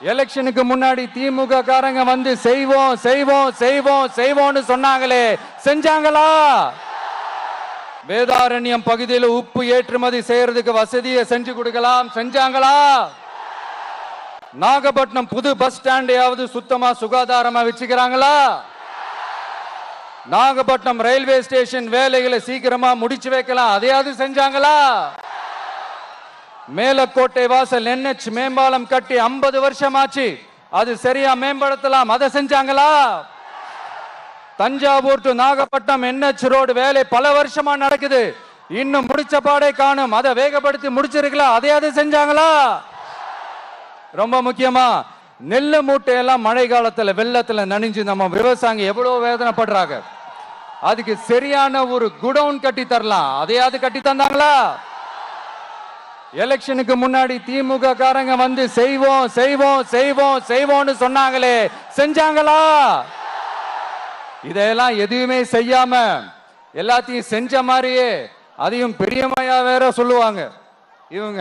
எலெக்ஷனுக்கு முன்னாடி திமுக காரங்க வந்து செய்வோம் செய்வோம் செய்வோம் செய்வோம்னு சொன்னாங்களே, செஞ்சாங்களா? வேதாரண்யம் பகுதியில் உப்பு ஏற்றுமதி செய்யறதுக்கு வசதியை செஞ்சு கொடுக்கலாம், செஞ்சாங்களா? நாகப்பட்டினம் புது பஸ் ஸ்டாண்டையாவது சுத்தமா சுகாதாரமா வச்சுக்கிறாங்களா? நாகப்பட்டினம் ரயில்வே ஸ்டேஷன் வேலைகளை சீக்கிரமா முடிச்சு வைக்கலாம், அதையாவது செஞ்சாங்களா? மேலக்கோட்டை வாசல் NH மேம்பாலம் கட்டி 50 வருஷமாச்சு, அது சரியா மேம்படுத்தலாம், அதை செஞ்சாங்களா? Thanjavur to Nagapattinam NH road வேலை பல வருஷமா நடக்குது, இன்னும் முடிச்ச பாடே காணும், அதை வேகப்படுத்தி முடிச்சிருக்கலாம், அதையாவது செஞ்சாங்களா? ரொம்ப முக்கியமா நெல்லு மூட்டையெல்லாம் மழை காலத்துல வெள்ளத்துல நனைஞ்சு நம்ம விவசாயிங்க எவ்வளவு வேதனைப்படுறாங்க, அதுக்கு சரியான ஒரு குடவுன் கட்டி தரலாம், அதையாவது கட்டி தந்தாங்களா? எலெக்ஷனுக்கு முன்னாடி திமுக காரங்க வந்து செய்வோம் செய்வோம் செய்வோம் செய்வோம்னு சொன்னாங்களே, செஞ்சாங்களா? இதெல்லாம் எதுவுமே செய்யாம எல்லாத்தையும் செஞ்ச மாதிரியே அதையும் பெரியமையா வேற சொல்லுவாங்க இவங்க.